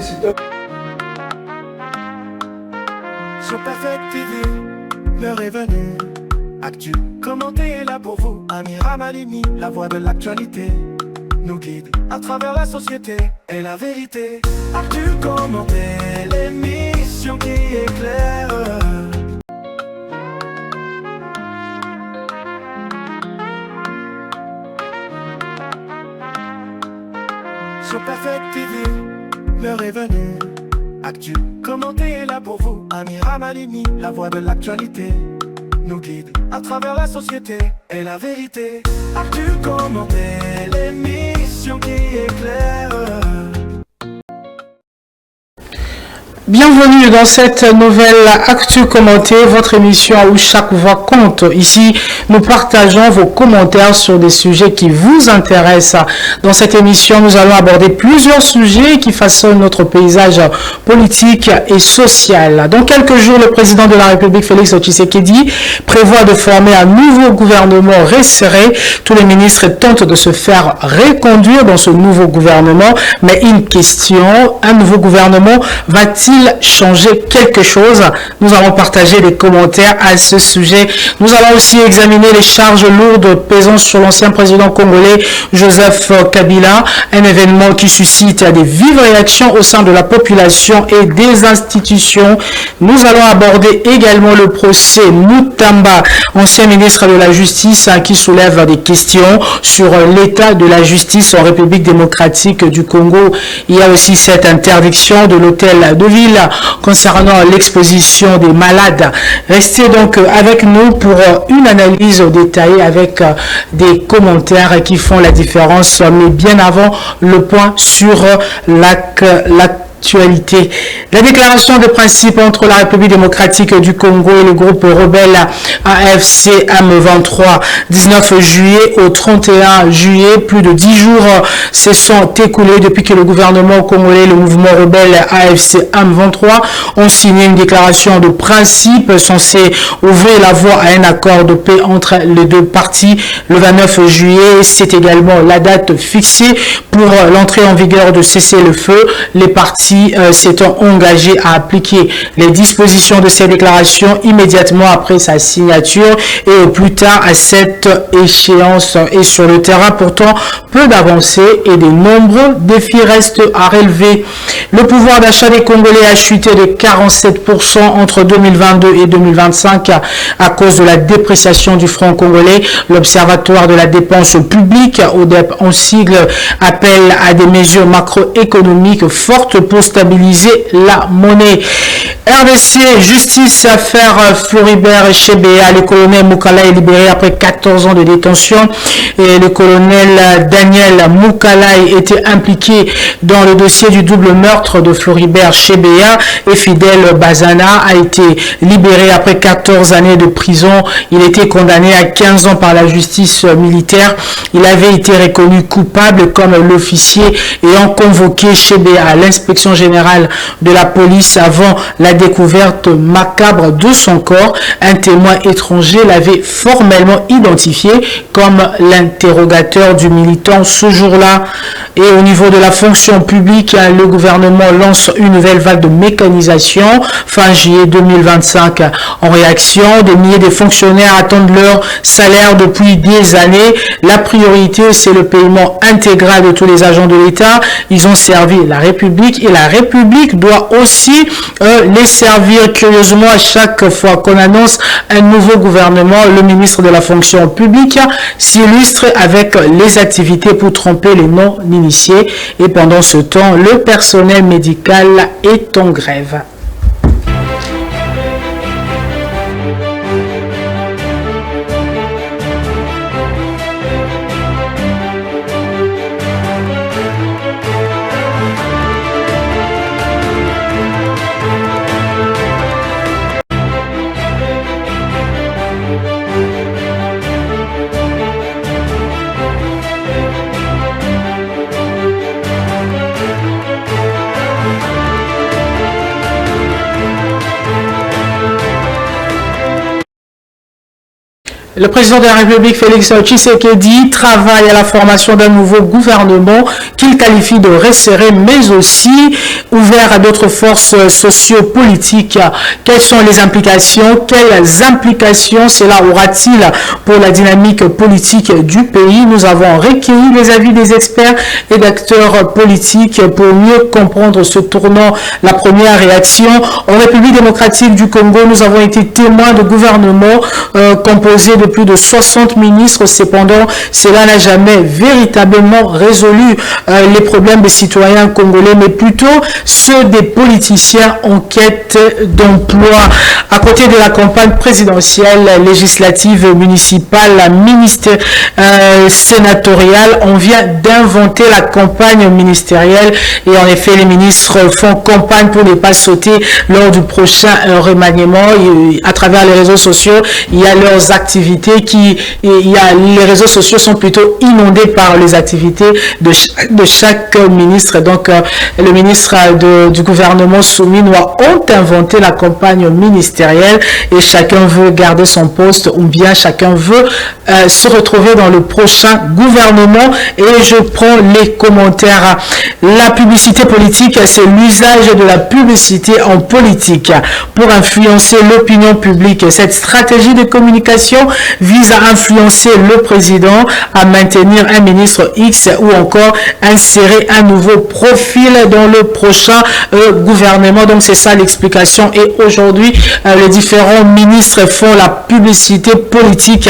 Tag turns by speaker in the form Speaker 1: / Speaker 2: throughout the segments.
Speaker 1: Sur Perfect TV, l'heure est venue. Actu, commenté est là pour vous. Amira Malimi, la voix de l'actualité, nous guide à travers la société et la vérité. Actu, commenté, l'émission qui éclaire. Sur Perfect TV, l'heure est venue. Actu, commenté est là pour vous. Amira Malimi, la voix de l'actualité, nous guide à travers la société et la vérité. Actu, commenté, l'émission qui éclaire.
Speaker 2: Bienvenue dans cette nouvelle Actu commentée, votre émission où chaque voix compte. Ici, nous partageons vos commentaires sur des sujets qui vous intéressent. Dans cette émission, nous allons aborder plusieurs sujets qui façonnent notre paysage politique et social. Dans quelques jours, le président de la République, Félix Tshisekedi, prévoit de former un nouveau gouvernement resserré. Tous les ministres tentent de se faire reconduire dans ce nouveau gouvernement. Mais une question, un nouveau gouvernement va-t-il changer quelque chose? Nous allons partager des commentaires à ce sujet. Nous allons aussi examiner les charges lourdes pesant sur l'ancien président congolais Joseph Kabila, un événement qui suscite des vives réactions au sein de la population et des institutions. Nous allons aborder également le procès Mutamba, ancien ministre de la Justice, qui soulève des questions sur l'état de la justice en République démocratique du Congo. Il y a aussi cette interdiction de l'hôtel de ville concernant l'exposition des malades. Restez donc avec nous pour une analyse détaillée avec des commentaires qui font la différence, mais bien avant le point sur l'actualité. La déclaration de principe entre la République démocratique du Congo et le groupe rebelle AFC M23, 19 juillet au 31 juillet, plus de 10 jours se sont écoulés depuis que le gouvernement congolais et le mouvement rebelle AFC M23 ont signé une déclaration de principe censée ouvrir la voie à un accord de paix entre les deux parties. Le 29 juillet, c'est également la date fixée pour l'entrée en vigueur de cessez-le-feu. Les parties s'étant engagé à appliquer les dispositions de ces déclarations immédiatement après sa signature et au plus tard à cette échéance. Et sur le terrain, pourtant, peu d'avancées et de nombreux défis restent à relever. Le pouvoir d'achat des Congolais a chuté de 47% entre 2022 et 2025 à cause de la dépréciation du franc congolais. L'Observatoire de la dépense publique, ODEP en sigle, appelle à des mesures macroéconomiques fortes pour stabiliser la monnaie. RDC, justice, affaire Floribert Chebeya. Le colonel Mukala est libéré après 14 ans de détention. Et le colonel Daniel Mukala était impliqué dans le dossier du double meurtre de Floribert Chebeya. Et Fidel Bazana a été libéré après 14 années de prison. Il était condamné à 15 ans par la justice militaire. Il avait été reconnu coupable comme l'officier ayant convoqué Chebeya à l'inspection générale de la police avant la découverte macabre de son corps. Un témoin étranger l'avait formellement identifié comme l'interrogateur du militant ce jour-là. Et au niveau de la fonction publique, le gouvernement lance une nouvelle vague de mécanisation fin juillet 2025. En réaction, des milliers de fonctionnaires attendent leur salaire depuis des années. La priorité, c'est le paiement intégral de tous les agents de l'État. Ils ont servi la République et la République doit aussi les servir. Curieusement, à chaque fois qu'on annonce un nouveau gouvernement, le ministre de la fonction publique s'illustre avec les activités pour tromper les non-initiés. Et pendant ce temps, le personnel médical est en grève. Le président de la République, Félix Tshisekedi, travaille à la formation d'un nouveau gouvernement qu'il qualifie de resserré, mais aussi ouvert à d'autres forces sociopolitiques. Quelles sont les implications? Quelles implications cela aura-t-il pour la dynamique politique du pays? Nous avons recueilli les avis des experts et d'acteurs politiques pour mieux comprendre ce tournant. La première réaction: en République démocratique du Congo, nous avons été témoins de gouvernements composés de plus de 60 ministres. Cependant, cela n'a jamais véritablement résolu les problèmes des citoyens congolais, mais plutôt ceux des politiciens en quête d'emploi. À côté de la campagne présidentielle, législative, municipale, sénatoriale, on vient d'inventer la campagne ministérielle et en effet, les ministres font campagne pour ne pas sauter lors du prochain remaniement. À travers les réseaux sociaux, il y a leurs activités les réseaux sociaux sont plutôt inondés par les activités de chaque ministre. Donc, le ministre du gouvernement Souminois ont inventé la campagne ministérielle et chacun veut garder son poste ou bien chacun veut se retrouver dans le prochain gouvernement. Et je prends les commentaires. La publicité politique, c'est l'usage de la publicité en politique pour influencer l'opinion publique. Cette stratégie de communication vise à influencer le président, à maintenir un ministre X ou encore insérer un nouveau profil dans le prochain gouvernement. Donc c'est ça l'explication. Et aujourd'hui, les différents ministres font la publicité politique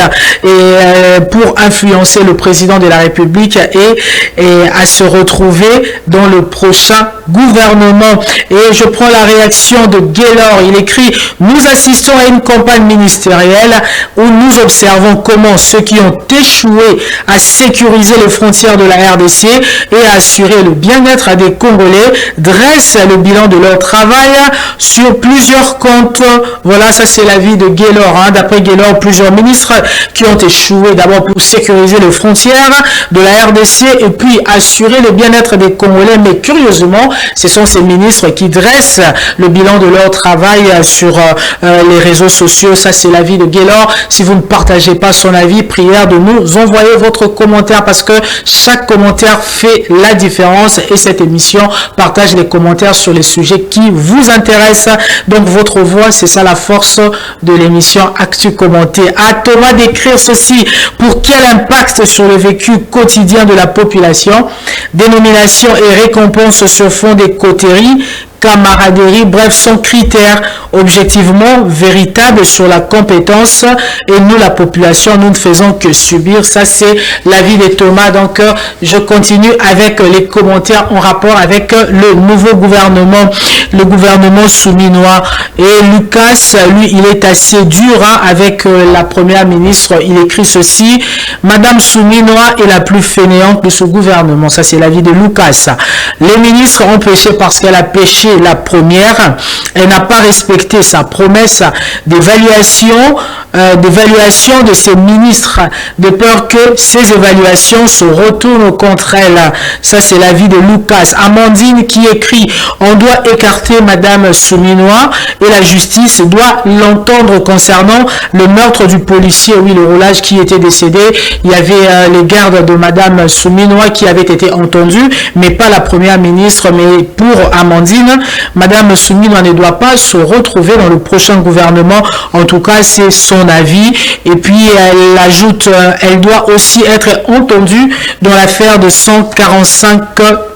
Speaker 2: pour influencer le président de la République et à se retrouver dans le prochain gouvernement. Et je prends la réaction de Gaylor. Il écrit: nous assistons à une campagne ministérielle où nous observons comment ceux qui ont échoué à sécuriser les frontières de la RDC et à assurer le bien-être des Congolais dressent le bilan de leur travail sur plusieurs comptes. Voilà, ça c'est l'avis de Gaylor. D'après Gaylor, plusieurs ministres qui ont échoué d'abord pour sécuriser les frontières de la RDC et puis assurer le bien-être des Congolais. Mais curieusement, ce sont ces ministres qui dressent le bilan de leur travail sur les réseaux sociaux. Ça c'est l'avis de Gaylor. Si vous ne partagez pas son avis, prière de nous envoyer votre commentaire parce que chaque commentaire fait la différence et cette émission partage les commentaires sur les sujets qui vous intéressent. Donc votre voix, c'est ça la force de l'émission Actu Commenté. À Thomas d'écrire ceci: pour quel impact sur le vécu quotidien de la population? Dénomination et récompense sur fond des coteries, camaraderie, bref, sont critères objectivement véritables sur la compétence et nous, la population, nous ne faisons que subir. Ça, c'est l'avis de Thomas. Donc, je continue avec les commentaires en rapport avec le nouveau gouvernement, le gouvernement souminois. Et Lucas, lui, il est assez dur avec la première ministre. Il écrit ceci: Madame Souminois est la plus fainéante de ce gouvernement. Ça, c'est l'avis de Lucas. Les ministres ont péché parce qu'elle a péché la première. Elle n'a pas respecté sa promesse d'évaluation de ses ministres, de peur que ces évaluations se retournent contre elle. Ça, c'est l'avis de Lucas. Amandine qui écrit: on doit écarter Madame Souminois et la justice doit l'entendre concernant le meurtre du policier, oui, le roulage qui était décédé. Il y avait les gardes de Madame Souminois qui avaient été entendus, mais pas la première ministre. Mais pour Amandine, Madame Souminois ne doit pas se retrouver dans le prochain gouvernement. En tout cas, c'est son avis. Et puis, elle ajoute, elle doit aussi être entendue dans l'affaire de 145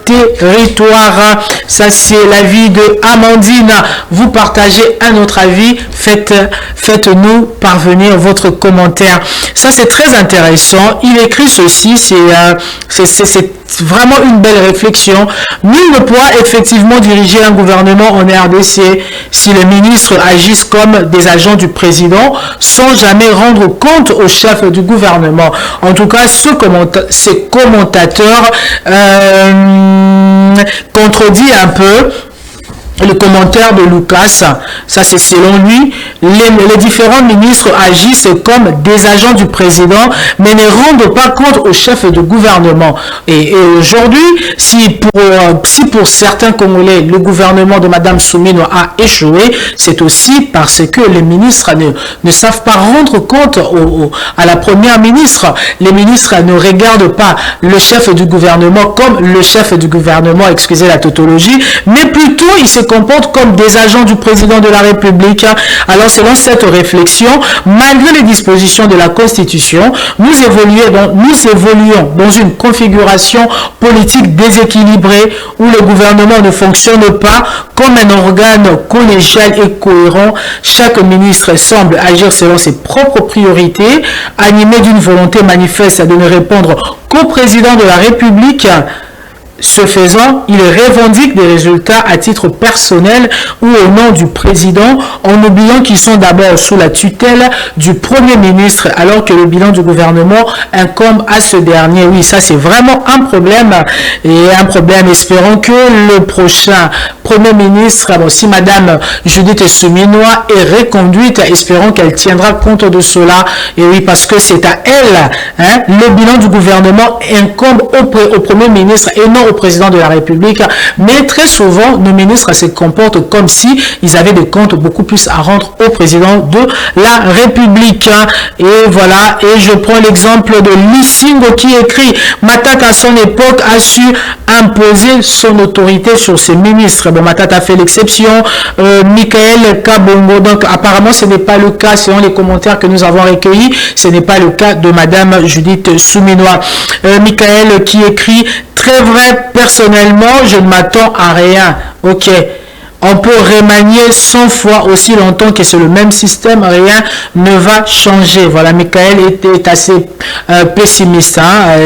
Speaker 2: territoires. Ça, c'est l'avis de Amandine. Vous partagez un autre avis. Faites-nous parvenir votre commentaire. Ça, c'est très intéressant. Il écrit ceci, c'est vraiment une belle réflexion. Nul ne pourra effectivement diriger un gouvernement en RDC si les ministres agissent comme des agents du président sans jamais rendre compte au chef du gouvernement. En tout cas, ces commentateurs contredit un peu Le commentaire de Lucas, ça c'est selon lui, les différents ministres agissent comme des agents du président, mais ne rendent pas compte au chef du gouvernement. Et aujourd'hui, si pour certains Congolais, le gouvernement de Mme Soumino a échoué, c'est aussi parce que les ministres ne savent pas rendre compte à la première ministre. Les ministres ne regardent pas le chef du gouvernement comme le chef du gouvernement, excusez la tautologie, mais plutôt ils se comportent comme des agents du président de la République. Alors, selon cette réflexion, malgré les dispositions de la Constitution, nous évoluons dans une configuration politique déséquilibrée où le gouvernement ne fonctionne pas comme un organe collégial et cohérent. Chaque ministre semble agir selon ses propres priorités, animé d'une volonté manifeste de ne répondre qu'au président de la République. Ce faisant, il revendique des résultats à titre personnel ou au nom du président, en oubliant qu'ils sont d'abord sous la tutelle du Premier ministre, alors que le bilan du gouvernement incombe à ce dernier. Oui, ça c'est vraiment un problème, et un problème. Espérons que le prochain Premier ministre, bon, si Madame Judith Souminois est reconduite, espérons qu'elle tiendra compte de cela. Et oui, parce que c'est à elle, le bilan du gouvernement incombe au Premier ministre et non au président de la République, mais très souvent nos ministres se comportent comme si ils avaient des comptes beaucoup plus à rendre au président de la République. Et voilà, et je prends l'exemple de Lissingo qui écrit: Matata à son époque a su imposer son autorité sur ses ministres. Bon, Matata a fait l'exception, Michael Kabongo, donc apparemment ce n'est pas le cas selon les commentaires que nous avons recueillis, ce n'est pas le cas de Madame Judith Souminois. Michael qui écrit: très vrai, personnellement, je ne m'attends à rien. Ok. On peut remanier 100 fois aussi longtemps que c'est le même système, rien ne va changer. Voilà, Michael était assez pessimiste.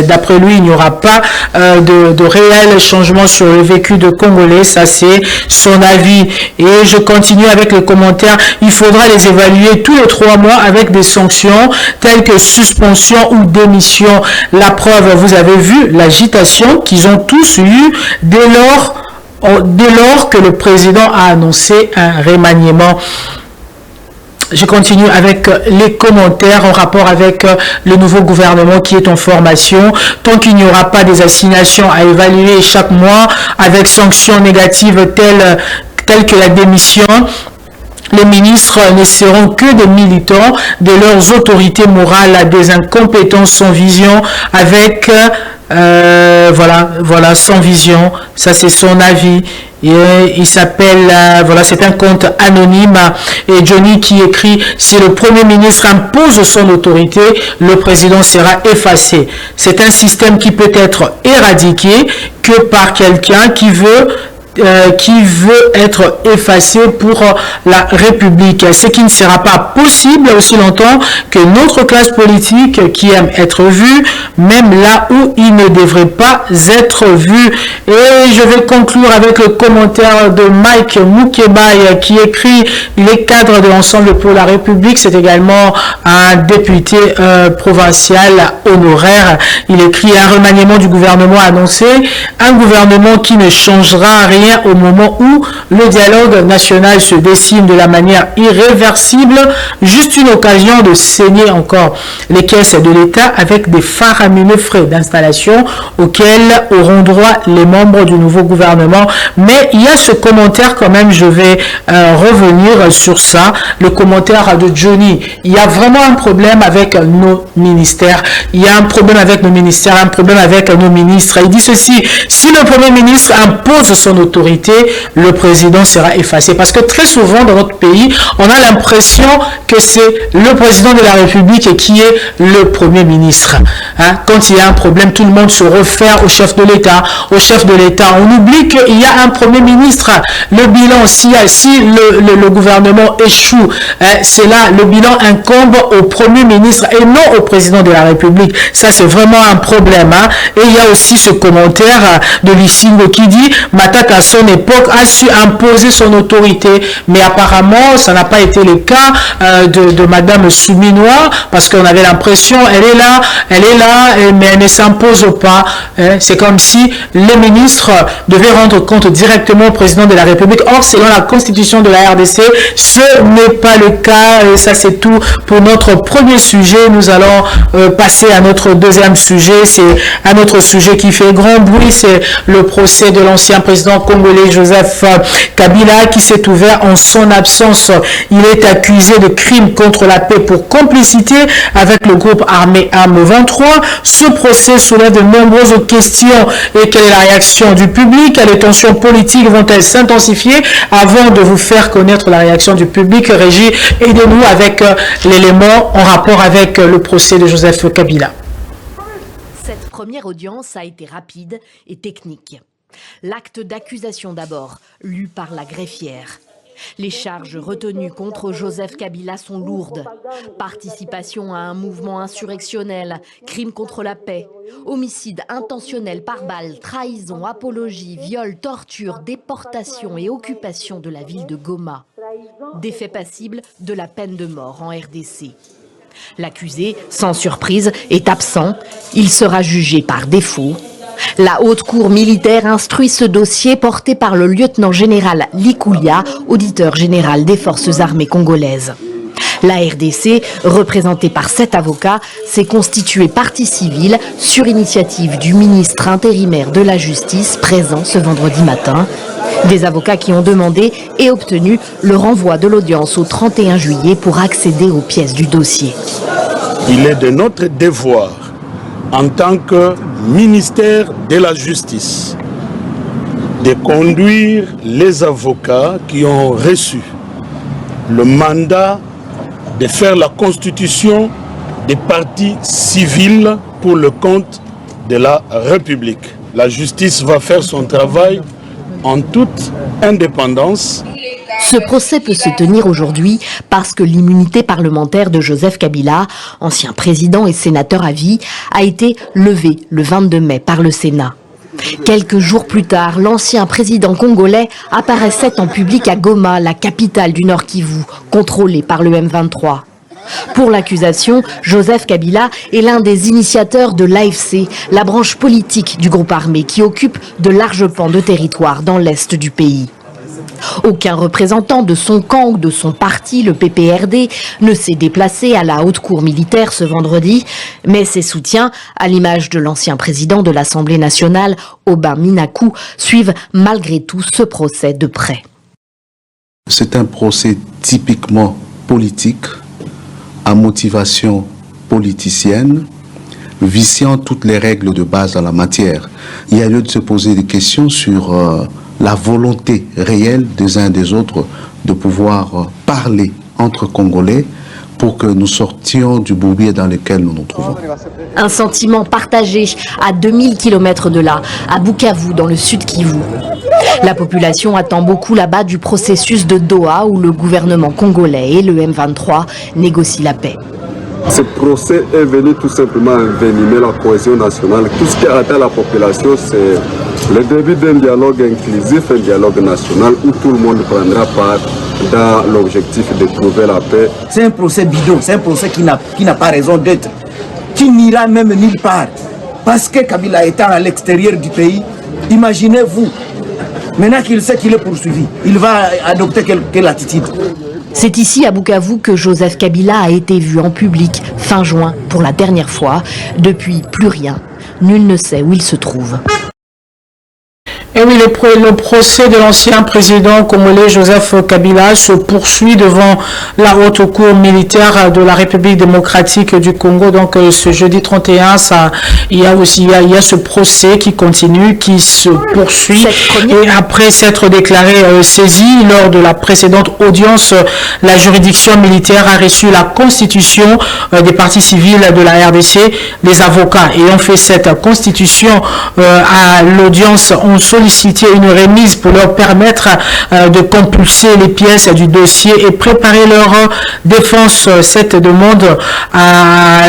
Speaker 2: D'après lui, il n'y aura pas de réel changement sur le vécu de Congolais. Ça, c'est son avis. Et je continue avec les commentaires. Il faudra les évaluer tous les 3 mois avec des sanctions telles que suspension ou démission. La preuve, vous avez vu l'agitation qu'ils ont tous eu dès lors que le président a annoncé un remaniement. Je continue avec les commentaires en rapport avec le nouveau gouvernement qui est en formation. Tant qu'il n'y aura pas des assignations à évaluer chaque mois avec sanctions négatives telles que la démission, les ministres ne seront que des militants de leurs autorités morales, des incompétents sans vision, avec voilà, sans vision. Ça, c'est son avis. Et il s'appelle, voilà, c'est un compte anonyme. Et Johnny qui écrit: si le Premier ministre impose son autorité, le président sera effacé. C'est un système qui peut être éradiqué que par quelqu'un qui veut être effacé pour la République, ce qui ne sera pas possible aussi longtemps que notre classe politique qui aime être vue, même là où il ne devrait pas être vu. Et je vais conclure avec le commentaire de Mike Mukebai qui écrit: les cadres de l'Ensemble pour la République, c'est également un député provincial honoraire. Il écrit: un remaniement du gouvernement annoncé, un gouvernement qui ne changera rien au moment où le dialogue national se dessine de la manière irréversible, juste une occasion de saigner encore les caisses de l'État avec des faramineux frais d'installation auxquels auront droit les membres du nouveau gouvernement. Mais il y a ce commentaire quand même, je vais revenir sur ça, le commentaire de Johnny. Il y a vraiment un problème avec nos ministères, il y a un problème avec nos ministères, un problème avec nos ministres. Il dit ceci: si le Premier ministre impose son autorité, le président sera effacé. Parce que très souvent dans notre pays, on a l'impression que c'est le président de la République qui est le Premier ministre. Quand il y a un problème, tout le monde se réfère au chef de l'État. Au chef de l'État, on oublie qu'il y a un Premier ministre. Le bilan, si le gouvernement échoue, c'est là, le bilan incombe au Premier ministre et non au président de la République. Ça, c'est vraiment un problème. Et il y a aussi ce commentaire de Lissingo qui dit: Matata son époque, a su imposer son autorité. Mais apparemment, ça n'a pas été le cas de Madame Souminois, parce qu'on avait l'impression, elle est là, mais elle ne s'impose pas. C'est comme si les ministres devaient rendre compte directement au président de la République. Or, selon la constitution de la RDC, ce n'est pas le cas. Ça, c'est tout pour notre premier sujet. Nous allons passer à notre deuxième sujet. C'est un autre sujet qui fait grand bruit. C'est le procès de l'ancien président congolais Joseph Kabila qui s'est ouvert en son absence. Il est accusé de crimes contre la paix pour complicité avec le groupe armé AM23. Ce procès soulève de nombreuses questions. Et quelle est la réaction du public? Les tensions politiques vont-elles s'intensifier? Avant de vous faire connaître la réaction du public, Régie, aidez-nous avec l'élément en rapport avec le procès de Joseph Kabila.
Speaker 3: Cette première audience a été rapide et technique. L'acte d'accusation d'abord, lu par la greffière. Les charges retenues contre Joseph Kabila sont lourdes. Participation à un mouvement insurrectionnel, crime contre la paix, homicide intentionnel par balle, trahison, apologie, viol, torture, déportation et occupation de la ville de Goma. Des faits passibles de la peine de mort en RDC. L'accusé, sans surprise, est absent. Il sera jugé par défaut. La haute cour militaire instruit ce dossier porté par le lieutenant-général Likoulia, auditeur général des forces armées congolaises. La RDC, représentée par 7 avocats, s'est constituée partie civile sur initiative du ministre intérimaire de la Justice présent ce vendredi matin. Des avocats qui ont demandé et obtenu le renvoi de l'audience au 31 juillet pour accéder aux pièces du dossier.
Speaker 4: Il est de notre devoir en tant que ministère de la Justice de conduire les avocats qui ont reçu le mandat de faire la constitution des partis civils pour le compte de la République. La justice va faire son travail en toute indépendance.
Speaker 3: Ce procès peut se tenir aujourd'hui parce que l'immunité parlementaire de Joseph Kabila, ancien président et sénateur à vie, a été levée le 22 mai par le Sénat. Quelques jours plus tard, l'ancien président congolais apparaissait en public à Goma, la capitale du Nord Kivu, contrôlée par le M23. Pour l'accusation, Joseph Kabila est l'un des initiateurs de l'AFC, la branche politique du groupe armé qui occupe de larges pans de territoire dans l'est du pays. Aucun représentant de son camp ou de son parti, le PPRD, ne s'est déplacé à la haute cour militaire ce vendredi, mais ses soutiens, à l'image de l'ancien président de l'Assemblée nationale, Aubin Minakou, suivent malgré tout ce procès de près.
Speaker 5: C'est un procès typiquement politique, à motivation politicienne, viciant toutes les règles de base en la matière. Il y a lieu de se poser des questions sur la volonté réelle des uns et des autres de pouvoir parler entre Congolais pour que nous sortions du bourbier dans lequel nous nous trouvons.
Speaker 3: Un sentiment partagé à 2000 km de là, à Bukavu, dans le sud Kivu. La population attend beaucoup là-bas du processus de Doha où le gouvernement congolais et le M23 négocient la paix.
Speaker 6: Ce procès est venu tout simplement envenimer la cohésion nationale. Tout ce qui a atteint la population, c'est le début d'un dialogue inclusif, un dialogue national où tout le monde prendra part dans l'objectif de trouver la paix.
Speaker 7: C'est un procès bidon, c'est un procès qui n'a pas raison d'être, qui n'ira même nulle part. Parce que Kabila étant à l'extérieur du pays, imaginez-vous, maintenant qu'il sait qu'il est poursuivi, il va adopter quelle attitude?
Speaker 3: C'est ici à Bukavu que Joseph Kabila a été vu en public fin juin pour la dernière fois. Depuis, plus rien. Nul ne sait où il se trouve.
Speaker 2: Et oui, le procès de l'ancien président congolais Joseph Kabila se poursuit devant la haute cour militaire de la République démocratique du Congo. Donc ce jeudi 31, il y a ce procès qui continue, qui se poursuit. Et après s'être déclaré saisi lors de la précédente audience, la juridiction militaire a reçu la constitution des partis civils de la RDC. Les avocats ayant fait cette constitution à l'audience ont sollicité sollicité une remise pour leur permettre de compulser les pièces du dossier et préparer leur défense. Cette demande à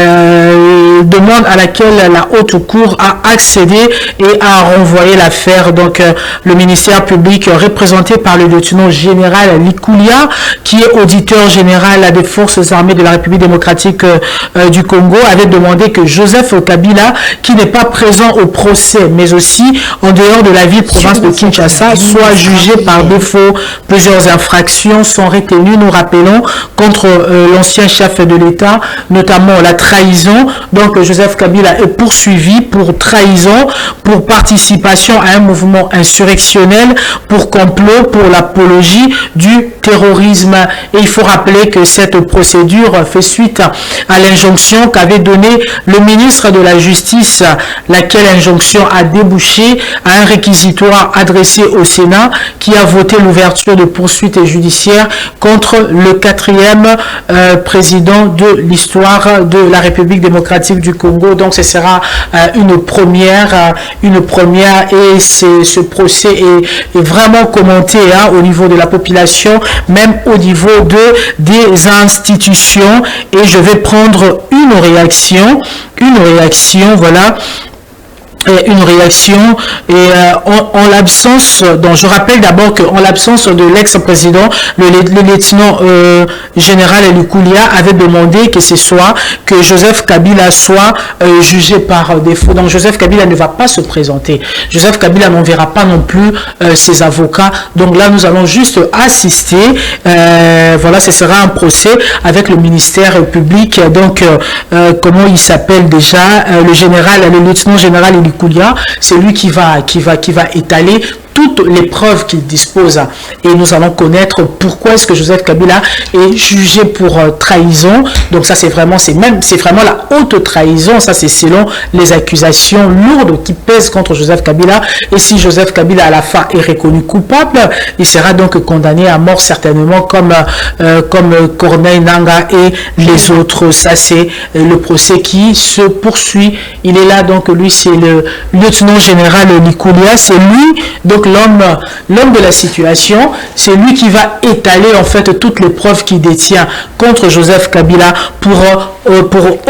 Speaker 2: laquelle la Haute Cour a accédé et a renvoyé l'affaire. Donc le ministère public représenté par le lieutenant général Likoulia, qui est auditeur général des forces armées de la République démocratique du Congo, avait demandé que Joseph Kabila, qui n'est pas présent au procès, mais aussi en dehors de la ville-province de Kinshasa, soit jugé par défaut. Plusieurs infractions sont retenues, nous rappelons, contre l'ancien chef de l'État, notamment la trahison. Donc Joseph Kabila est poursuivi pour trahison, pour participation à un mouvement insurrectionnel, pour complot, pour l'apologie du terrorisme. Et il faut rappeler que cette procédure fait suite à l'injonction qu'avait donnée le ministre de la Justice, laquelle injonction a débouché à un réquisitoire adressé au Sénat qui a voté l'ouverture de poursuites judiciaires contre le 4e président de l'histoire de la République démocratique du Congo. Donc ce sera une première et ce procès est vraiment commenté au niveau de la population, même au niveau des institutions. Et je vais prendre une réaction, voilà. Une réaction et en l'absence, donc je rappelle d'abord qu'en l'absence de l'ex-président, le lieutenant général Likoulia avait demandé que ce soit que Joseph Kabila soit jugé par défaut. Donc Joseph Kabila ne va pas se présenter. Joseph Kabila n'enverra pas non plus ses avocats. Donc là, nous allons juste assister. Voilà, ce sera un procès avec le ministère public. Donc, comment il s'appelle déjà, le lieutenant général Likoulia, c'est lui qui va étaler toutes les preuves qu'il dispose. Et nous allons connaître pourquoi est-ce que Joseph Kabila est jugé pour trahison. Donc ça, c'est vraiment la haute trahison. Ça, c'est selon les accusations lourdes qui pèsent contre Joseph Kabila. Et si Joseph Kabila, à la fin, est reconnu coupable, il sera donc condamné à mort certainement comme Corneille Nangaa et les autres. Ça, c'est le procès qui se poursuit. Il est là, donc lui, c'est le lieutenant général Likoulia. C'est lui, donc l'homme de la situation, c'est lui qui va étaler en fait toutes les preuves qu'il détient contre Joseph Kabila pour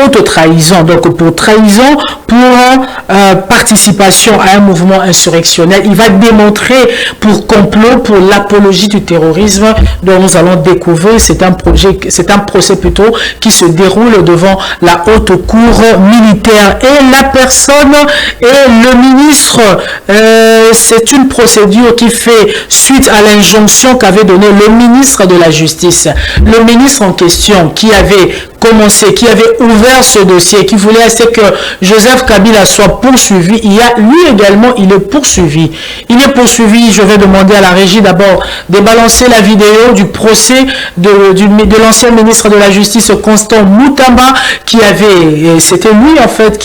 Speaker 2: haute trahison. Donc pour trahison, pour participation à un mouvement insurrectionnel. Il va démontrer pour complot, pour l'apologie du terrorisme dont nous allons découvrir. C'est un procès plutôt qui se déroule devant la haute cour militaire. Et la personne et le ministre, c'est une procédure qui fait suite à l'injonction qu'avait donnée le ministre de la Justice. Le ministre en question qui avait ouvert ce dossier, qui voulait que Joseph Kabila soit poursuivi. Lui également, il est poursuivi. Je vais demander à la régie d'abord de balancer la vidéo du procès de l'ancien ministre de la Justice, Constant Moutamba, c'était lui en fait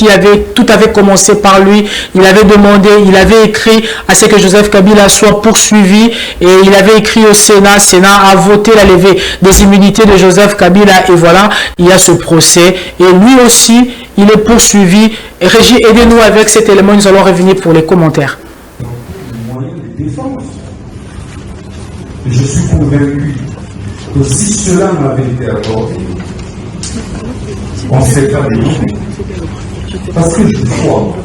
Speaker 2: tout avait commencé par lui. Il avait écrit à ce que Joseph Kabila soit poursuivi et il avait écrit au Sénat. Sénat a voté la levée des immunités de Joseph Kabila et voilà, il y a ce procès et lui aussi il est poursuivi. Régie, aidez-nous avec cet élément, nous allons revenir pour les commentaires.
Speaker 8: Moyen de défense. Je suis convaincu que si cela m'avait été accordé, on ne serait pas délivré. Parce que je crois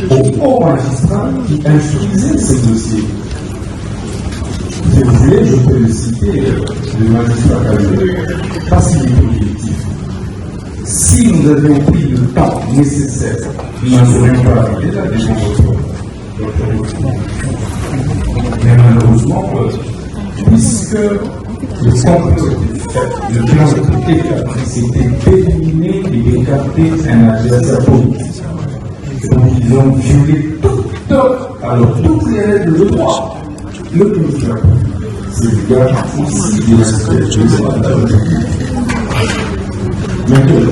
Speaker 8: au haut magistrat qui instruisait ces dossiers. Si vous voulez, je peux le citer, le magistrat Kabila, parce qu'il est objectif. Si nous avions pris le temps nécessaire, nous n'en serions pas arrivés là devant votre mais malheureusement, puisque le complot était fait, le plan était établi, c'était d'éliminer et d'écarter un adversaire politique. Donc ils ont violé toutes les règles de droit. Le président, c'est le gars aussi de la Maintenant,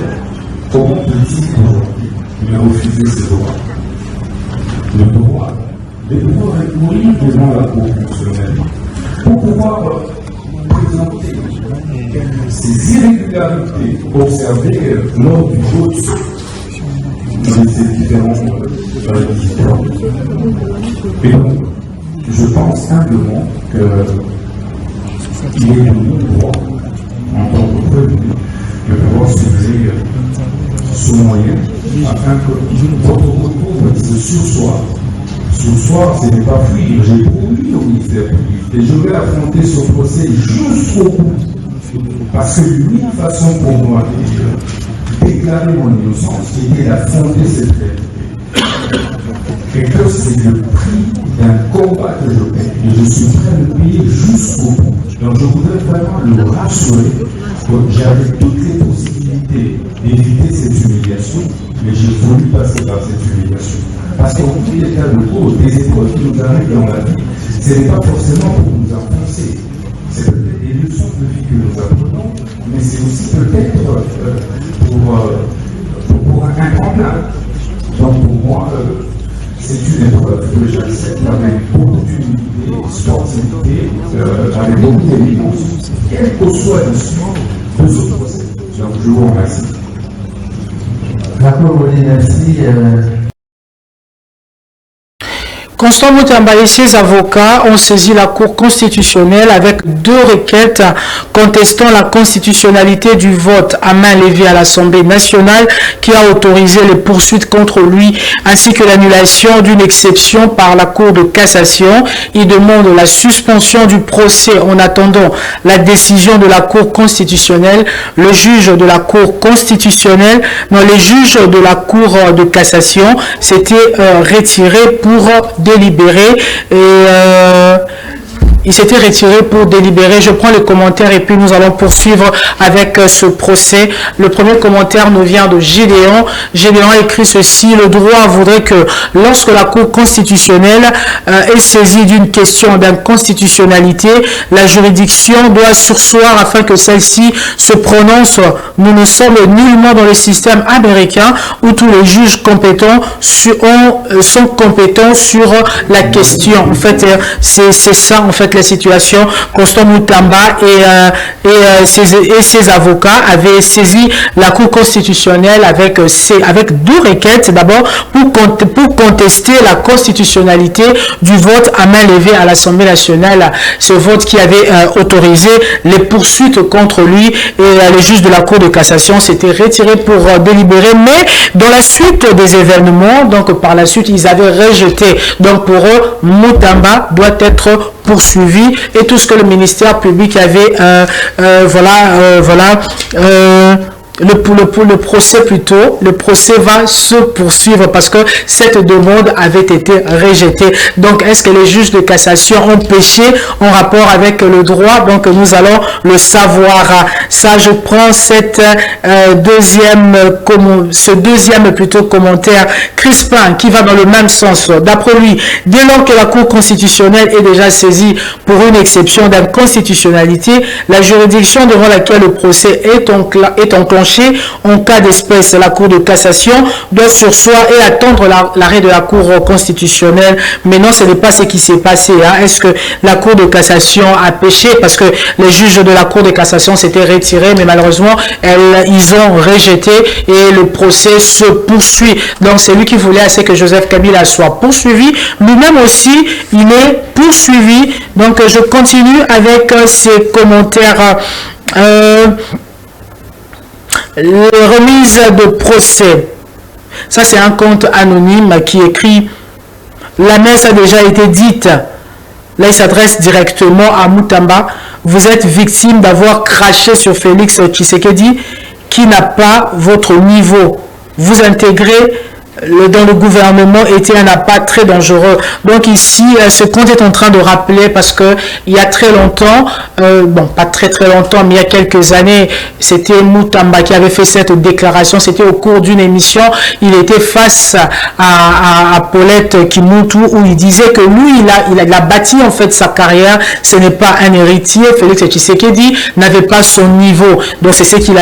Speaker 8: comment peut-il aujourd'hui refuser ces droits? Le droit de pouvoir recourir devant la Cour constitutionnelle pour pouvoir présenter ces irrégularités observées lors du vote ces différents diplômes. Et donc, je pense humblement qu'il est de mon droit, en tant que prévenu, de pouvoir soulever ce moyen afin que votre recours me dise ce soir, ce n'est pas fuir, j'ai promis au ministère public et je vais affronter ce procès jusqu'au bout. Parce que l'unique façon pour moi de déclarer mon innocence, c'était d'affronter cette réalité. Et que c'est le prix d'un combat que je paie. Et je suis prêt à le payer jusqu'au bout. Donc je voudrais vraiment le rassurer que j'avais toutes les possibilités d'éviter cette humiliation, mais j'ai voulu passer par cette humiliation. Parce qu'en tous les cas, le cours des épreuves qui nous arrivent dans la vie, ce n'est pas forcément pour nous enfoncer. C'est peut-être des leçons de vie que nous apprenons, mais c'est aussi peut-être pour un tremplin. Donc pour moi, c'est une épreuve que j'accepte avec beaucoup d'humilité, sportivité, avec beaucoup d'évidence, quel que soit le de ce procès. Donc je vous remercie.
Speaker 9: D'accord, merci.
Speaker 2: Constant Moutamba et ses avocats ont saisi la Cour constitutionnelle avec 2 requêtes contestant la constitutionnalité du vote à main levée à l'Assemblée nationale qui a autorisé les poursuites contre lui ainsi que l'annulation d'une exception par la Cour de cassation. Ils demandent la suspension du procès en attendant la décision de la Cour constitutionnelle. Le juge de la Cour constitutionnelle, les juges de la Cour de cassation s'étaient retirés pour délibéré et il s'était retiré pour délibérer. Je prends les commentaires et puis nous allons poursuivre avec ce procès. Le premier commentaire nous vient de Gédéon. Gédéon écrit ceci: le droit voudrait que lorsque la Cour constitutionnelle est saisie d'une question d'inconstitutionnalité, la juridiction doit surseoir afin que celle-ci se prononce. Nous ne sommes nullement dans le système américain où tous les juges compétents sont compétents sur la question. En fait, c'est ça en fait la situation. Constant Moutamba et ses avocats avaient saisi la Cour constitutionnelle avec 2 requêtes. D'abord, pour contester la constitutionnalité du vote à main levée à l'Assemblée nationale. Ce vote qui avait autorisé les poursuites contre lui, et les juges de la Cour de cassation s'étaient retirés pour délibérer. Mais dans la suite des événements, donc par la suite, ils avaient rejeté. Donc pour eux, Moutamba doit être poursuivi et tout ce que le ministère public avait le procès plutôt, le procès va se poursuivre parce que cette demande avait été rejetée. Donc, est-ce que les juges de cassation ont péché en rapport avec le droit? Donc, nous allons le savoir. Ça, je prends ce deuxième commentaire Crispin qui va dans le même sens. D'après lui, dès lors que la Cour constitutionnelle est déjà saisie pour une exception d'inconstitutionnalité, la juridiction devant laquelle le procès est enclenché en cas d'espèce, la Cour de cassation doit surseoir et attendre l'arrêt de la Cour constitutionnelle. Mais non, ce n'est pas ce qui s'est passé. Est-ce que la Cour de cassation a péché? Parce que les juges de la Cour de cassation s'étaient retirés, mais malheureusement, ils ont rejeté et le procès se poursuit. Donc, c'est lui qui voulait assez que Joseph Kabila soit poursuivi. Lui-même aussi, il est poursuivi. Donc, je continue avec ces commentaires. Remise de procès. Ça, c'est un compte anonyme qui écrit: la messe a déjà été dite. Là, il s'adresse directement à Moutamba. Vous êtes victime d'avoir craché sur Félix Tshisekedi qui n'a pas votre niveau. Vous intégrez dans le gouvernement était un appât très dangereux. Donc ici, ce compte est en train de rappeler, parce que il y a très longtemps, bon, pas très longtemps, mais il y a quelques années, c'était Moutamba qui avait fait cette déclaration. C'était au cours d'une émission. Il était face à Paulette Kimutu, où il disait que lui, il a bâti en fait sa carrière. Ce n'est pas un héritier. Félix Tshisekedi n'avait pas son niveau. Donc c'est ce qu'il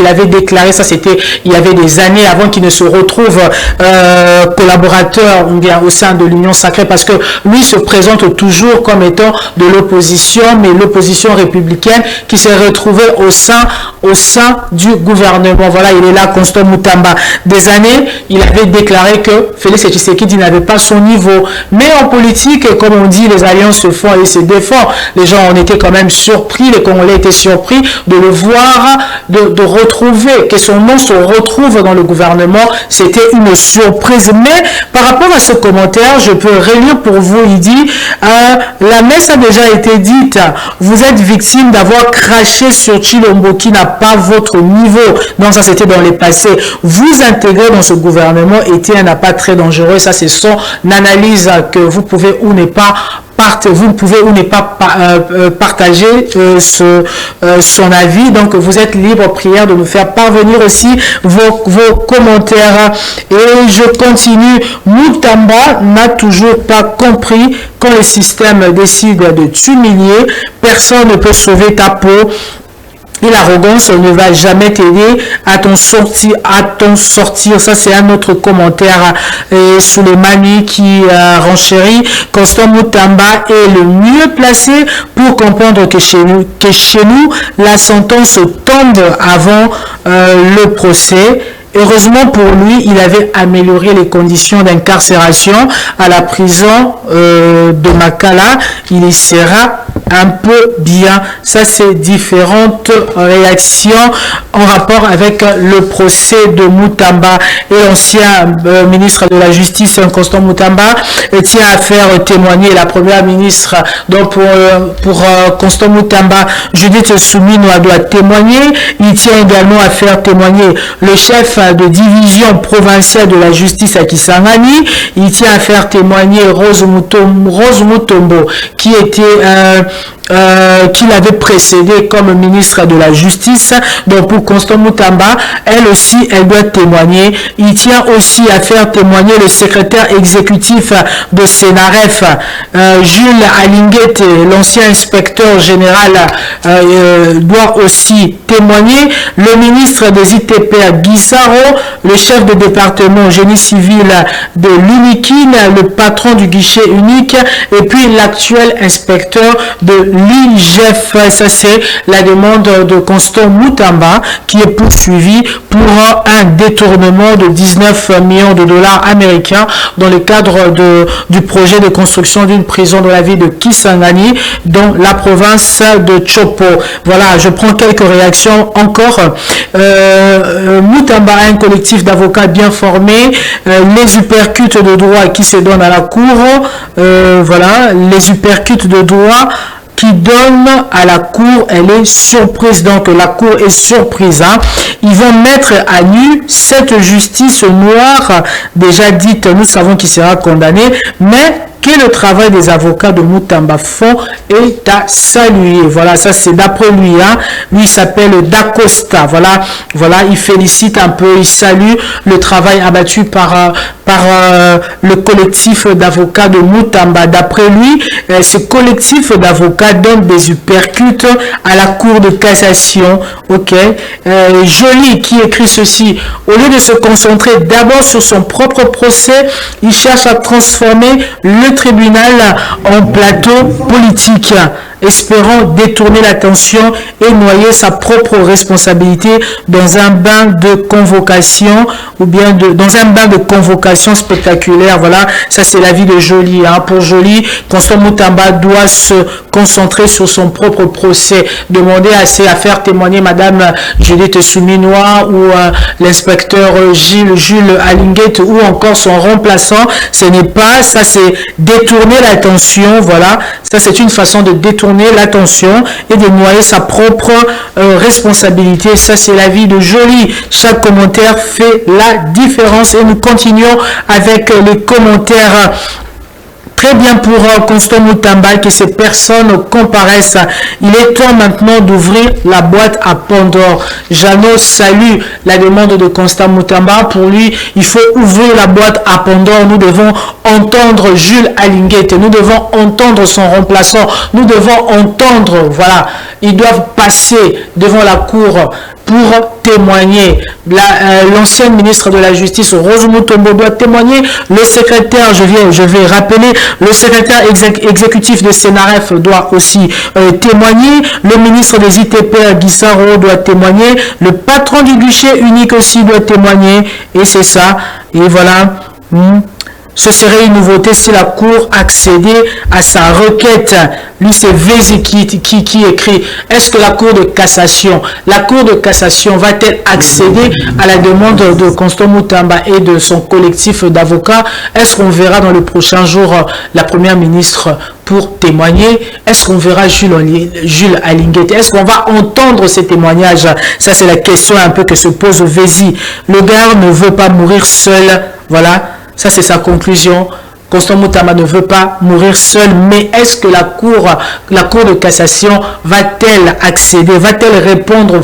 Speaker 2: avait déclaré. Ça, c'était il y avait des années avant qu'il ne se retrouve retrouve collaborateur bien au sein de l'Union sacrée, parce que lui se présente toujours comme étant de l'opposition, mais l'opposition républicaine qui s'est retrouvée au sein du gouvernement. Voilà, il est là, Constant Mutamba. Des années, il avait déclaré que Félix Tshisekedi n'avait pas son niveau. Mais en politique, comme on dit, les alliances se font et se défendent. Les gens ont été quand même surpris, les Congolais étaient surpris de le voir, de retrouver, que son nom se retrouve dans le gouvernement. C'était une surprise. Mais par rapport à ce commentaire, je peux relire pour vous. Il dit, la messe a déjà été dite. Vous êtes victime d'avoir craché sur Tshilombo qui n'a pas votre niveau. Donc ça, c'était dans les passés. Vous intégrer dans ce gouvernement était un pas très dangereux. Ça, c'est son analyse que vous pouvez ou ne pas partager son avis. Donc vous êtes libre, prière, de nous faire parvenir aussi vos commentaires. Et je continue. Mutamba n'a toujours pas compris quand le système décide de t'humilier, personne ne peut sauver ta peau. Et l'arrogance ne va jamais t'aider à t'en sortir. Ça, c'est un autre commentaire sous les manies qui renchérit. Constant Mutamba est le mieux placé pour comprendre que chez nous, la sentence tombe avant le procès. Heureusement pour lui, il avait amélioré les conditions d'incarcération à la prison de Makala. Il y sera un peu bien. Ça, c'est différentes réactions en rapport avec le procès de Mutamba. Et l'ancien ministre de la Justice, Constant Mutamba, tient à faire témoigner la première ministre. Donc, pour Constant Mutamba, Judith Suminwa doit témoigner. Il tient également à faire témoigner le chef de division provinciale de la justice à Kisangani. Il tient à faire témoigner Rose Mutombo, qui était qui l'avait précédé comme ministre de la Justice. Donc pour Constant Mutamba, elle aussi, elle doit témoigner. Il tient aussi à faire témoigner le secrétaire exécutif de Sénaref, Jules Alinguete, l'ancien inspecteur général, doit aussi témoigner. Le ministre des ITP à Guissaro, le chef de département génie civil de l'UNIKIN, le patron du guichet unique, et puis l'actuel inspecteur de l'IGF. Ça, c'est la demande de Constant Mutamba qui est poursuivi pour un détournement de 19 millions de dollars américains dans le cadre du projet de construction d'une prison dans la ville de Kisangani, dans la province de Chopo. Voilà, je prends quelques réactions encore. Mutamba a un collectif d'avocats bien formé, les uppercuts de droit qui se donnent à la cour, voilà, les uppercuts de droit qui donne à la cour, elle est surprise. Donc la cour est surprise. Hein. Ils vont mettre à nu cette justice noire déjà dite. Nous savons qu'il sera condamné, mais que le travail des avocats de Mutamba font est à saluer. Voilà, ça c'est d'après lui. Hein. Lui, il s'appelle Dacosta. Voilà, il félicite un peu, il salue le travail abattu par le collectif d'avocats de Mutamba. D'après lui, ce collectif d'avocats donne des uppercuts à la cour de cassation. Ok. Joly qui écrit ceci: au lieu de se concentrer d'abord sur son propre procès, il cherche à transformer le tribunal en plateau politique, espérant détourner l'attention et noyer sa propre responsabilité dans un bain de convocation ou bien dans un bain de convocation spectaculaire. Voilà, ça c'est l'avis de Joly. Hein. Pour Joly, Constant Mutamba doit se concentrer sur son propre procès, demander à faire témoigner Madame Judith Suminwa ou l'inspecteur Jules Alinguete ou encore son remplaçant. Ce n'est pas ça, c'est détourner l'attention. Voilà, ça c'est une façon de détourner l'attention et de noyer sa propre responsabilité. Ça c'est l'avis de Joly. Chaque commentaire fait la différence et nous continuons avec les commentaires. Très bien pour Constant Mutamba, que ces personnes comparaissent. Il est temps maintenant d'ouvrir la boîte à Pandore. Jeannot salue la demande de Constant Mutamba. Pour lui, il faut ouvrir la boîte à Pandore. Nous devons entendre Jules Alinguete. Nous devons entendre son remplaçant. Nous devons entendre, voilà, ils doivent passer devant la cour pour témoigner. L'ancienne ministre de la Justice, Rose Mutombo, doit témoigner. Le secrétaire, je vais rappeler, le secrétaire exécutif de Sénaref doit aussi témoigner. Le ministre des ITP, Guissaro, doit témoigner. Le patron du guichet unique aussi doit témoigner. Et c'est ça. Et voilà. Ce serait une nouveauté si la Cour accédait à sa requête. Lui, c'est Vézi qui écrit. Est-ce que la Cour de cassation va-t-elle accéder à la demande de Constant Mutamba et de son collectif d'avocats? Est-ce qu'on verra dans les prochains jours la Première ministre pour témoigner? Est-ce qu'on verra Jules Alinguete? Est-ce qu'on va entendre ces témoignages? Ça, c'est la question un peu que se pose Vézi. Le gars ne veut pas mourir seul. Voilà. Ça, c'est sa conclusion. Constant Mutamba ne veut pas mourir seul, mais est-ce que la Cour de cassation va-t-elle accéder, va-t-elle répondre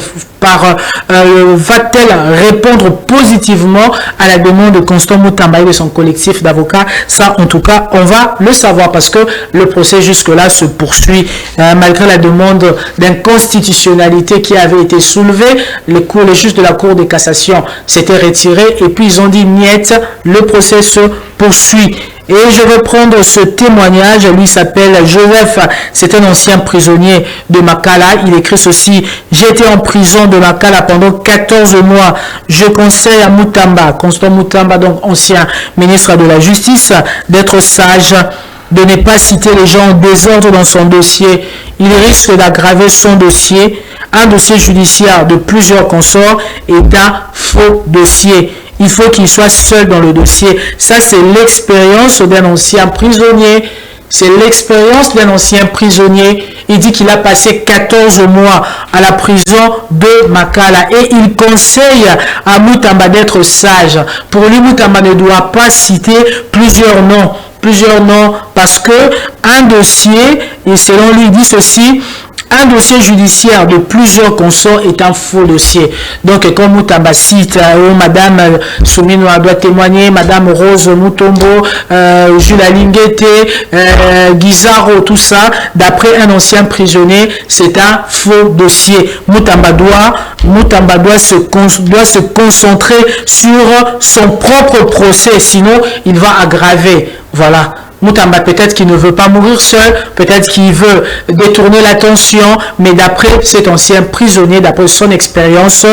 Speaker 2: positivement à la demande de Constant Mutamba et de son collectif d'avocats? Ça, en tout cas, on va le savoir parce que le procès jusque-là se poursuit malgré la demande d'inconstitutionnalité qui avait été soulevée. Les juges de la Cour de cassation s'étaient retirés et puis ils ont dit niet, le procès se poursuit. Et je vais prendre ce témoignage. Lui s'appelle Joseph. C'est un ancien prisonnier de Makala. Il écrit ceci. J'ai été en prison de Makala pendant 14 mois. Je conseille à Mutamba, Constant Mutamba, donc ancien ministre de la Justice, d'être sage, de ne pas citer les gens en désordre dans son dossier. Il risque d'aggraver son dossier. Un dossier judiciaire de plusieurs consorts est un faux dossier. Il faut qu'il soit seul dans le dossier. Ça, c'est l'expérience d'un ancien prisonnier. C'est l'expérience d'un ancien prisonnier. Il dit qu'il a passé 14 mois à la prison de Makala et il conseille à Mutamba d'être sage. Pour lui, Mutamba ne doit pas citer plusieurs noms parce que un dossier, et selon lui, il dit ceci, un dossier judiciaire de plusieurs consorts est un faux dossier. Donc, comme Mutamba cite, Madame Souminoa doit témoigner, Madame Rose Mutombo, Jules Alinguete, Guizaro, tout ça, d'après un ancien prisonnier, c'est un faux dossier. Mutamba doit se concentrer sur son propre procès, sinon il va aggraver. Voilà. Mutamba, peut-être qu'il ne veut pas mourir seul, peut-être qu'il veut détourner l'attention, mais d'après cet ancien prisonnier, d'après son expérience,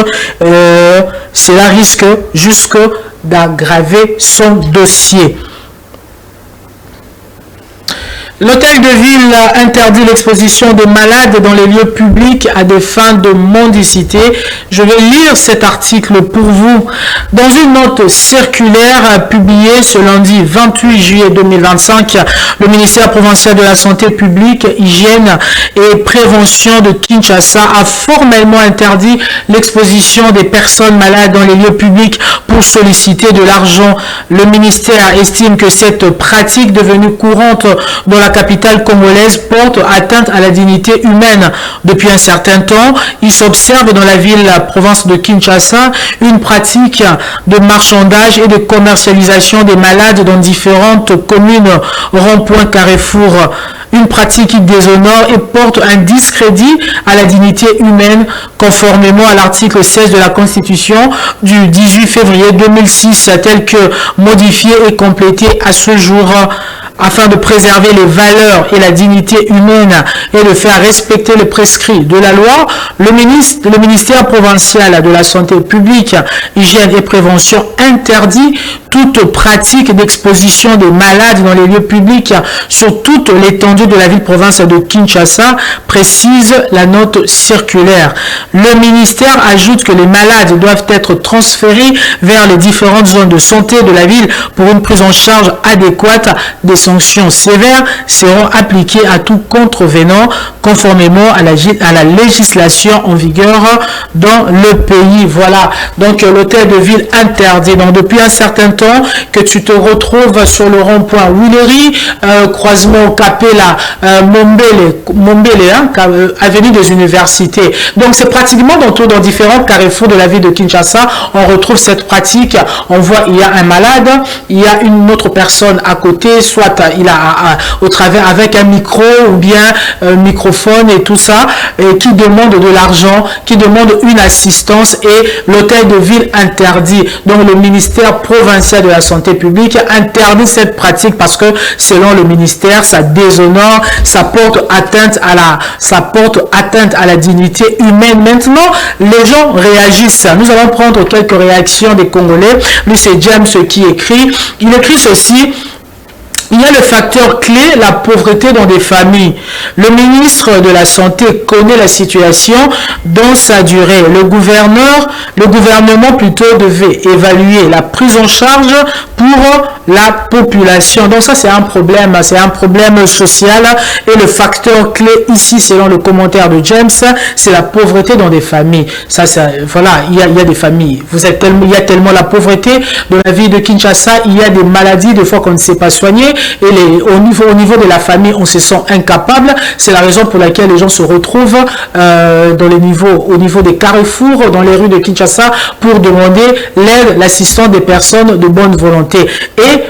Speaker 2: cela risque jusque d'aggraver son dossier. L'hôtel de ville interdit l'exposition de malades dans les lieux publics à des fins de mendicité. Je vais lire cet article pour vous. Dans une note circulaire publiée ce lundi 28 juillet 2025, le ministère provincial de la Santé publique, Hygiène et Prévention de Kinshasa a formellement interdit l'exposition des personnes malades dans les lieux publics pour solliciter de l'argent. Le ministère estime que cette pratique devenue courante dans la capitale congolaise porte atteinte à la dignité humaine. Depuis un certain temps, il s'observe dans la province de Kinshasa une pratique de marchandage et de commercialisation des malades dans différentes communes, ronds-points, carrefours. Une pratique qui déshonore et porte un discrédit à la dignité humaine conformément à l'article 16 de la Constitution du 18 février 2006, tel que modifié et complété à ce jour. Afin de préserver les valeurs et la dignité humaine et de faire respecter les prescrits de la loi, le ministère provincial de la Santé publique, Hygiène et Prévention interdit toute pratique d'exposition des malades dans les lieux publics sur toute l'étendue de la ville-province de Kinshasa, précise la note circulaire. Le ministère ajoute que les malades doivent être transférés vers les différentes zones de santé de la ville pour une prise en charge adéquate. Des sanctions sévères seront appliquées à tout contrevenant conformément à la législation en vigueur dans le pays. Voilà, donc l'hôtel de ville interdit. Donc depuis un certain temps que tu te retrouves sur le rond-point Willery, croisement Capella, Mombele, avenue des universités. Donc c'est pratiquement dans différents carrefours de la ville de Kinshasa, on retrouve cette pratique. On voit il y a un malade, il y a une autre personne à côté, soit il a au travers avec un micro ou bien un microphone et tout ça, et qui demande de l'argent, qui demande une assistance, et l'hôtel de ville interdit. Donc le ministère provincial de la santé publique interdit cette pratique parce que selon le ministère, ça déshonore, ça porte atteinte à la dignité humaine. Maintenant, les gens réagissent. Nous allons prendre quelques réactions des Congolais. Lui, c'est James qui écrit. Il écrit ceci. Il y a le facteur clé, la pauvreté dans des familles. Le ministre de la Santé connaît la situation dans sa durée. Le gouvernement plutôt devait évaluer la prise en charge pour la population. Donc ça, c'est un problème social. Et le facteur clé ici, selon le commentaire de James, c'est la pauvreté dans des familles. Voilà, il y a des familles. Il y a tellement la pauvreté dans la ville de Kinshasa. Il y a des maladies, des fois qu'on ne sait pas soigner. Et au niveau de la famille, on se sent incapable. C'est la raison pour laquelle les gens se retrouvent au niveau des carrefours, dans les rues de Kinshasa, pour demander l'aide, l'assistance des personnes de bonne volonté. Et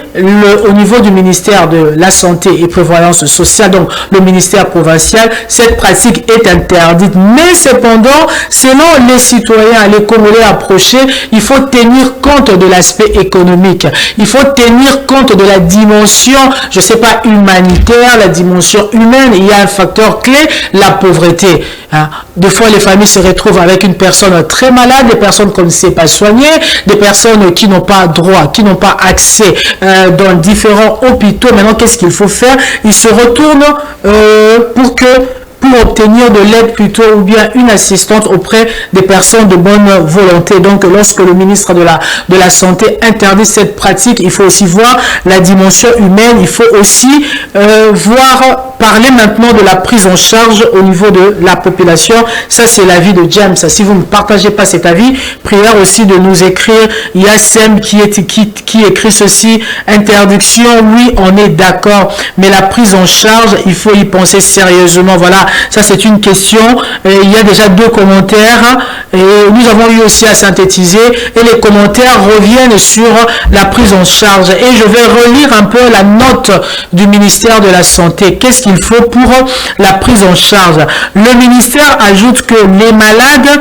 Speaker 2: au niveau du ministère de la Santé et Prévoyance sociale, donc le ministère provincial, cette pratique est interdite. Mais cependant, selon les citoyens, les Congolais approchés, il faut tenir compte de l'aspect économique. Il faut tenir compte de la dimension, je ne sais pas, humanitaire, la dimension humaine. Il y a un facteur clé, la pauvreté. Des fois, les familles se retrouvent avec une personne très malade, des personnes qu'on ne sait pas soigner, des personnes qui n'ont pas droit, qui n'ont pas accès dans différents hôpitaux. Maintenant, qu'est-ce qu'il faut faire? Ils se retournent pour obtenir de l'aide plutôt, ou bien une assistance auprès des personnes de bonne volonté. Donc, lorsque le ministre de la Santé interdit cette pratique, il faut aussi voir la dimension humaine. Il faut aussi parler maintenant de la prise en charge au niveau de la population. Ça, c'est l'avis de James. Si vous ne partagez pas cet avis, prière aussi de nous écrire. Il y a Sem qui écrit ceci. Interdiction, oui, on est d'accord. Mais la prise en charge, il faut y penser sérieusement. Voilà. Ça, c'est une question. Il y a déjà 2 commentaires et nous avons eu aussi à synthétiser, et les commentaires reviennent sur la prise en charge. Et je vais relire un peu la note du ministère de la Santé. Qu'est-ce qu'il faut pour la prise en charge? Le ministère ajoute que les malades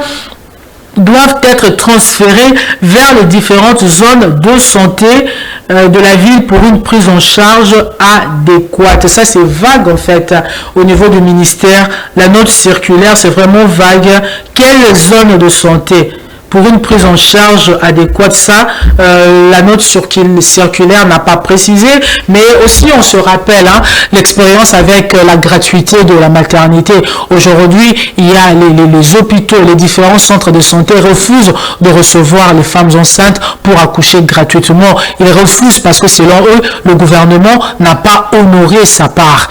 Speaker 2: doivent être transférés vers les différentes zones de santé de la ville pour une prise en charge adéquate. Ça, c'est vague en fait au niveau du ministère. La note circulaire, c'est vraiment vague. Quelle zone de santé pour une prise en charge adéquate? Ça, la note circulaire n'a pas précisé, mais aussi on se rappelle l'expérience avec la gratuité de la maternité. Aujourd'hui, il y a les hôpitaux, les différents centres de santé refusent de recevoir les femmes enceintes pour accoucher gratuitement. Ils refusent parce que selon eux, le gouvernement n'a pas honoré sa part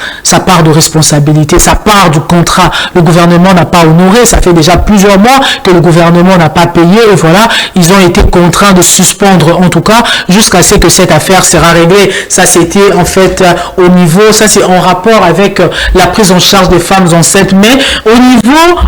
Speaker 2: de responsabilité, sa part du contrat. Le gouvernement n'a pas honoré. Ça fait déjà plusieurs mois que le gouvernement n'a pas payé. Et voilà, ils ont été contraints de suspendre, en tout cas, jusqu'à ce que cette affaire sera réglée. Ça, c'était en fait au niveau, ça c'est en rapport avec la prise en charge des femmes enceintes. Mais au niveau,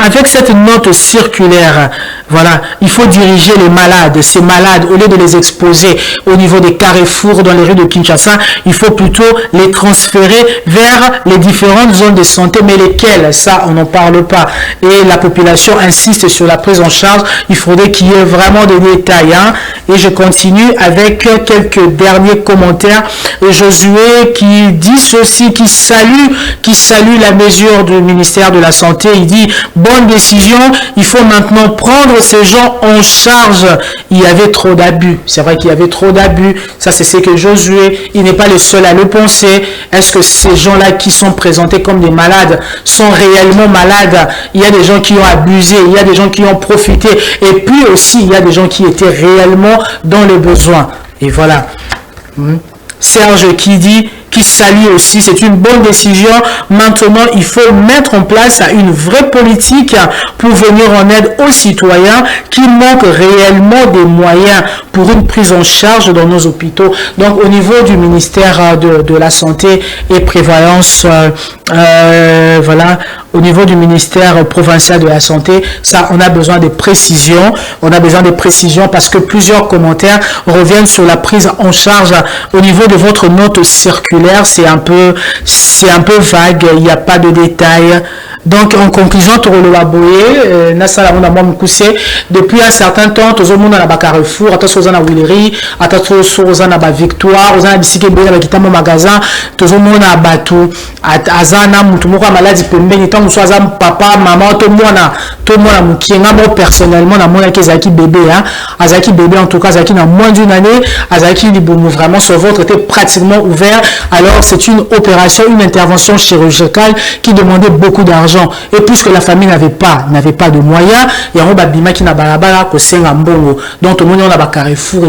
Speaker 2: avec cette note circulaire, voilà, il faut diriger les malades. Ces malades, au lieu de les exposer au niveau des carrefours dans les rues de Kinshasa, il faut plutôt les transférer vers les différentes zones de santé. Mais lesquelles? Ça, on n'en parle pas. Et la population insiste sur la prise en charge. Il faudrait qu'il y ait vraiment des détails. Et je continue avec quelques derniers commentaires. Josué qui dit ceci, qui salue la mesure du ministère de la Santé. Il dit, bonne décision, il faut maintenant prendre ces gens en charge. Il y avait trop d'abus. C'est vrai qu'il y avait trop d'abus. Ça, c'est ce que Josué, il n'est pas le seul à le penser. Est-ce que ces gens-là qui sont présentés comme des malades sont réellement malades? Il y a des gens qui ont abusé, il y a des gens qui ont profité. Et puis aussi, il y a des gens qui étaient réellement dans le besoin. Et voilà. Serge qui dit qui salue aussi. C'est une bonne décision. Maintenant, il faut mettre en place une vraie politique pour venir en aide aux citoyens qui manquent réellement des moyens pour une prise en charge dans nos hôpitaux. Donc, au niveau du ministère de la Santé et Prévoyance, voilà, au niveau du ministère provincial de la Santé, ça, on a besoin de précisions. On a besoin de précisions parce que plusieurs commentaires reviennent sur la prise en charge au niveau de votre note circulaire. C'est un peu vague. Il n'y a pas de détails. Donc, en conclusion, depuis un certain temps, tout le monde a un Carrefour, tout le monde a une Willery, tout le monde a une Victoire, tout le monde a un magasin, tout le monde a un bateau, tout le monde a une maladie, tout le monde a un papa, maman, tout le monde a un personnellement, Azaki bébé, Azaki bébé, en tout cas, Azaki dans moins d'une année, Azaki vraiment, son ventre était pratiquement ouvert. Alors, c'est une opération, une intervention chirurgicale qui demandait beaucoup d'argent. Et puisque la famille n'avait pas de moyens, il y a un babima qui n'a balabala ko senga mbongo. Donc tout le monde on a ba Carrefour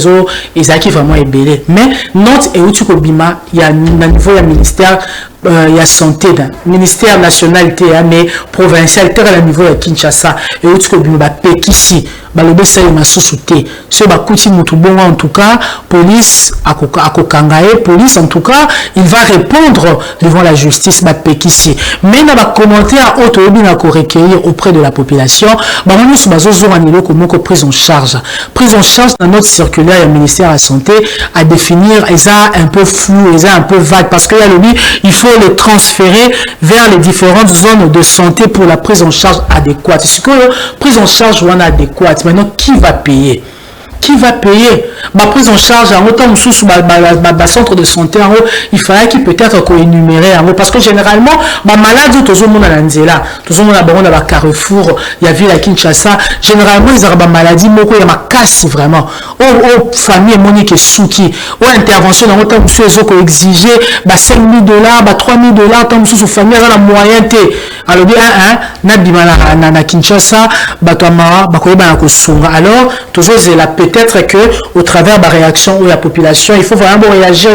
Speaker 2: et Zaki vraiment ébélé. Mais note et uti ko bima, il y a un niveau il y a ministère il y a santé ministère national mais provincial à la niveau de Kinshasa et uti ko bima pekisi balobe ça ma sous-souté ce bakuti mutu bongo en tout cas police akokangae police en tout cas il va répondre devant la justice bapekisi mais na ba commentaire auto bina ko recueillir auprès de la population bango so bazozo anilo komoko prise en charge dans notre circulaire du ministère de la santé à définir ça un peu flou ça un peu vague parce que il faut les transférer vers les différentes zones de santé pour la prise en charge adéquate. C'est que prise en charge ou adéquate. Maintenant, qui va payer? Qui va payer? Ma prise en charge en autant sous centre de santé en haut, il fallait qu'il peut-être qu'on énumérer en haut parce que généralement ma maladie tout le monde a l'anzela, tout le monde a bon dans la Carrefour, il y a vu la Kinshasa, généralement ils ont ma maladie moko il y a ma casse vraiment. Au famille Monique et Souki, au intervention dans autant monsieur les autres exiger bah $5,000, bah $3,000 tant sous famille dans la moyenneté. Alors bien na bimala na Kinshasa, bah toi bah quoi bah ko sunga. Alors toujours c'est la peut-être que au travers de la réaction de la population, il faut vraiment réagir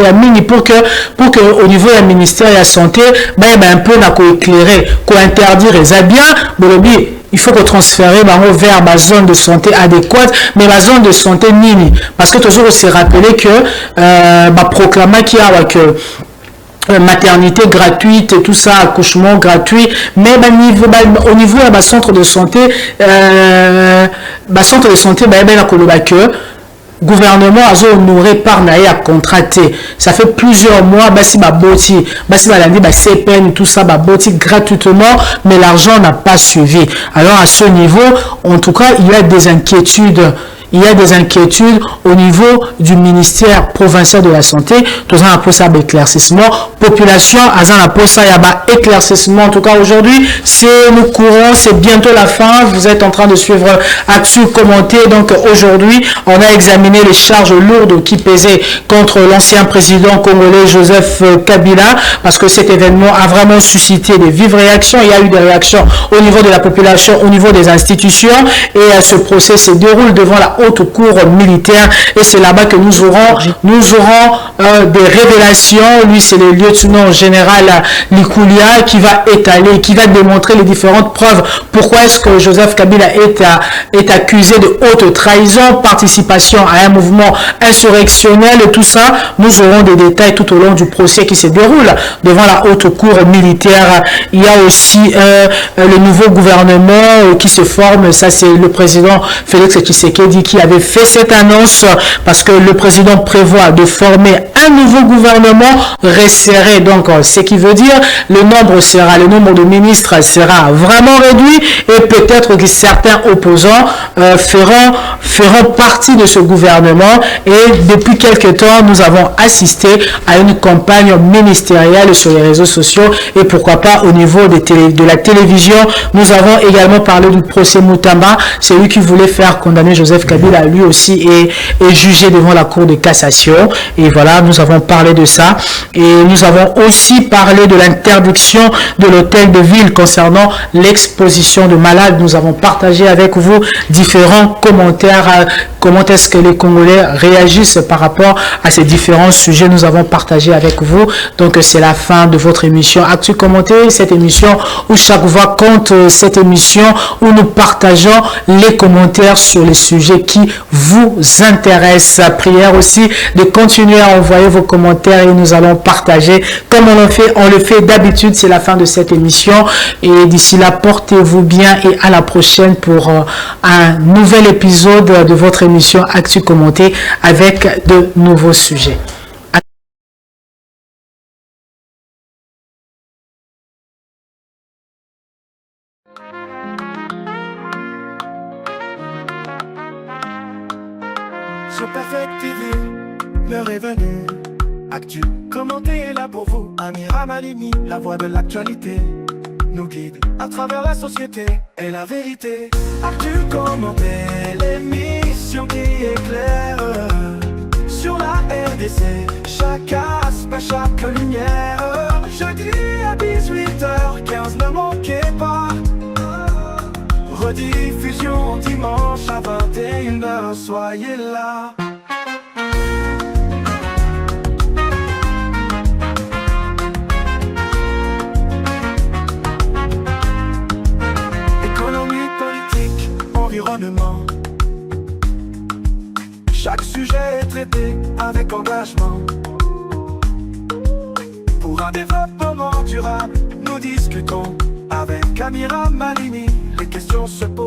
Speaker 2: pour que au niveau du ministère de la santé, un peu éclairer, interdire les bien, il faut que transférer vers ma zone de santé adéquate, mais la zone de santé nini, parce que toujours on s'est rappelé que proclamé qu'il y a que maternité gratuite et tout ça, accouchement gratuit, mais au niveau de ma centre de santé, gouvernement a honoré par naïa contracté. Ça fait plusieurs mois, si ma boti, si ma lundi, CPN, tout ça, boti gratuitement, mais l'argent n'a pas suivi. Alors à ce niveau, en tout cas, il y a des inquiétudes. Il y a des inquiétudes au niveau du ministère provincial de la santé. Tout ça, on a ça éclaircissement. Population, on a pour ça, il y a éclaircissement. En tout cas, aujourd'hui, c'est nous courons, c'est bientôt la fin. Vous êtes en train de suivre Actu commenté. Donc, aujourd'hui, on a examiné les charges lourdes qui pesaient contre l'ancien président congolais Joseph Kabila, parce que cet événement a vraiment suscité des vives réactions. Il y a eu des réactions au niveau de la population, au niveau des institutions, et ce procès se déroule devant la haute cour militaire, et c'est là-bas que nous aurons des révélations. Lui, c'est le lieutenant général Likoulia qui va étaler, qui va démontrer les différentes preuves. Pourquoi est-ce que Joseph Kabila est accusé de haute trahison, participation à un mouvement insurrectionnel et tout ça. Nous aurons des détails tout au long du procès qui se déroule devant la haute cour militaire. Il y a aussi le nouveau gouvernement qui se forme. Ça, c'est le président Félix Tshisekedi qui avait fait cette annonce, parce que le président prévoit de former un nouveau gouvernement resserré. Donc, ce qui veut dire le nombre de ministres sera vraiment réduit, et peut-être que certains opposants feront partie de ce gouvernement. Et depuis quelque temps, nous avons assisté à une campagne ministérielle sur les réseaux sociaux, et pourquoi pas au niveau de la télévision. Nous avons également parlé du procès Moutamba, celui qui voulait faire condamner Joseph Kabila, lui aussi est jugé devant la cour de cassation. Et voilà, nous avons parlé de ça. Et nous avons aussi parlé de l'interdiction de l'hôtel de ville concernant l'exposition de malades. Nous avons partagé avec vous différents commentaires. Comment est-ce que les Congolais réagissent par rapport à ces différents sujets nous avons partagé avec vous. Donc c'est la fin de votre émission Actu Commenté, cette émission où chaque voix compte, cette émission où nous partageons les commentaires sur les sujets qui vous intéressent. Prière aussi de continuer à envoyer vos commentaires et nous allons partager comme on le fait d'habitude. C'est la fin de cette émission et d'ici là, portez-vous bien et à la prochaine pour un nouvel épisode de votre émission Actu Commenté avec de nouveaux sujets.
Speaker 1: Sur Perfect TV, l'heure est venue. Actu Commenté est là pour vous. Amira Malimi, la voix de l'actualité, nous guide à travers la société et la vérité. Actu Commenté, l'émission qui éclaire sur la RDC, chaque aspect, chaque lumière. Jeudi à 18h15, ne manquez pas. Rediffusion dimanche à 21h, soyez là. Économie, politique, environnement. Chaque sujet est traité avec engagement. Pour un développement durable, nous discutons avec Amira Malimi. Les questions se posent.